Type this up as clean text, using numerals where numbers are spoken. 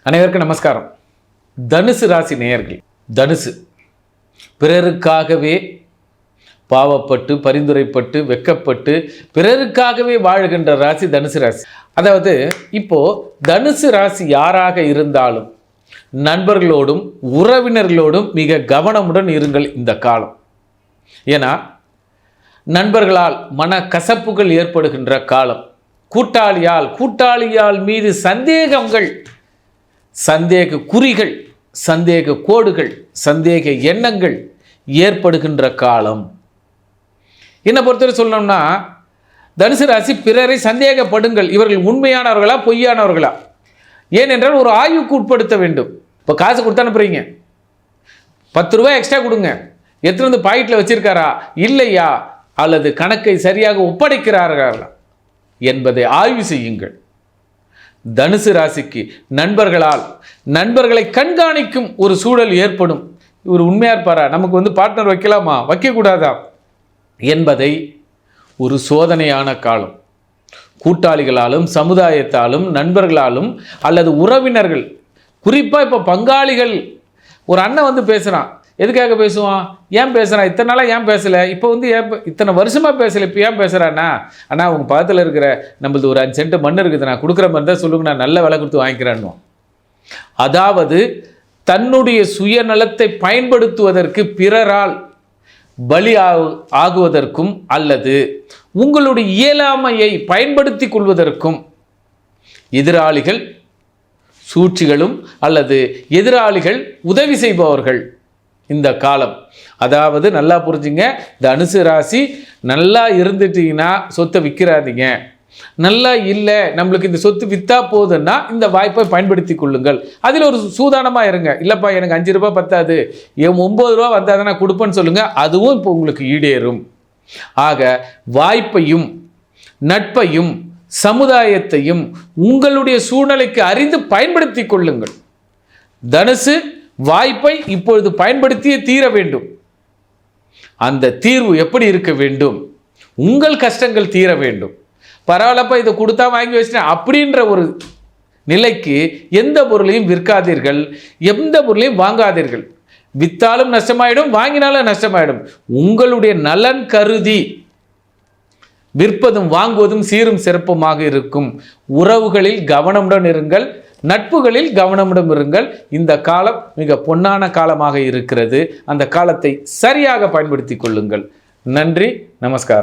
அனைவருக்கும் நமஸ்காரம். தனுசு ராசி நேயர்கள், தனுசு பிறருக்காகவே பாவப்பட்டு பரிந்துரைப்பட்டு வெக்கப்பட்டு பிறருக்காகவே வாழுகின்ற ராசி தனுசு ராசி. அதாவது இப்போ தனுசு ராசி யாராக இருந்தாலும் நண்பர்களோடும் உறவினர்களோடும் மிக கவனமுடன் இருங்கள் இந்த காலம். ஏன்னா நண்பர்களால் மன கசப்புகள் ஏற்படுகின்ற காலம். கூட்டாளியால் மீது சந்தேகங்கள், சந்தேக குறிகள், சந்தேக கோடுகள், சந்தேக எண்ணங்கள் ஏற்படுகின்ற காலம். என்னை பொறுத்தவரை சொல்லணும்னா தனுசு ராசி பிறரை சந்தேகப்படுங்கள். இவர்கள் உண்மையானவர்களா பொய்யானவர்களா? ஏனென்றால் ஒரு ஆய்வுக்கு உட்படுத்த வேண்டும். இப்போ காசு கொடுத்து அனுப்புறீங்க, 10 ரூபாய் எக்ஸ்ட்ரா கொடுங்க, எத்தனை வந்து பாக்கெட்டில் வச்சிருக்காரா இல்லையா, அல்லது கணக்கை சரியாக ஒப்படைக்கிறார்களா என்பதை ஆய்வு செய்யுங்கள். தனுசு ராசிக்கு நண்பர்களை கண்காணிக்கும் ஒரு சூழல் ஏற்படும். இவர் உண்மையாக இருப்பாரா, நமக்கு வந்து பார்ட்னர் வைக்கலாமா வைக்கக்கூடாதா என்பதை ஒரு சோதனையான காலம். கூட்டாளிகளாலும் சமுதாயத்தாலும் நண்பர்களாலும் அல்லது உறவினர்கள், குறிப்பாக இப்போ பங்காளிகள். ஒரு அண்ணன் வந்து பேசுகிறான், எதுக்காக பேசுவான், ஏன் பேசுகிறான், இத்தனை நாளாக ஏன் பேசலை, இப்போ வந்து ஏன் இத்தனை வருஷமாக பேசலை, இப்போ ஏன் பேசுகிறான்னா, அண்ணா அவங்க பக்கத்தில் இருக்கிற நம்மளது ஒரு 5 சென்ட் மண் இருக்குது, நான் கொடுக்குற மாதிரி தான் சொல்லுங்க, நான் நல்ல விலை கொடுத்து வாங்கிக்கிறேன்னு. அதாவது தன்னுடைய சுயநலத்தை பயன்படுத்துவதற்கு, பிறரால் பலி ஆகுவதற்கும் அல்லது உங்களுடைய இயலாமையை பயன்படுத்தி கொள்வதற்கும் எதிராளிகள் சூழ்ச்சிகளும் அல்லது எதிராளிகள் உதவி செய்பவர்கள் இந்த காலம். அதாவது நல்லா புரிஞ்சுங்க, தனுசு ராசி நல்லா இருந்துட்டீங்கன்னா சொத்தை விற்கிறாதீங்க. நல்லா இல்லை, நம்மளுக்கு இந்த சொத்து விற்றா போதுன்னா இந்த வாய்ப்பை பயன்படுத்தி கொள்ளுங்கள். அதில் ஒரு சூதானமாக இருங்க. இல்லைப்பா எனக்கு 5 ரூபாய் பத்தாது, 9 ரூபா வந்தால் நான் கொடுப்பேன்னு சொல்லுங்கள், அதுவும் இப்போ உங்களுக்கு ஈடேறும். ஆக வாய்ப்பையும் நட்பையும் சமுதாயத்தையும் உங்களுடைய சூழ்நிலைக்கு அறிந்து பயன்படுத்தி கொள்ளுங்கள். தனுசு வாய்ப்பை இப்பொழுது பயன்படுத்தியே தீர வேண்டும். அந்த தீர்வு எப்படி இருக்க வேண்டும்? உங்கள் கஷ்டங்கள் தீர வேண்டும். பரவாயில்லப்பா இதை கொடுத்தா வாங்கி வச்சிட்டேன் அப்படின்ற ஒரு நிலைக்கு எந்த பொருளையும் விற்காதீர்கள், எந்த பொருளையும் வாங்காதீர்கள். வித்தாலும் நஷ்டமாயிடும், வாங்கினாலும் நஷ்டமாயிடும். உங்களுடைய நலன் கருதி விற்பதும் வாங்குவதும் சீரும் சிறப்புமாக இருக்கும். உறவுகளில் கவனமுடன் இருங்கள், நட்புகளில் கவனமுடன் இருங்கள். இந்த காலம் மிக பொன்னான காலமாக இருக்கிறது. அந்த காலத்தை சரியாக பயன்படுத்தி கொள்ளுங்கள். நன்றி, நமஸ்காரம்.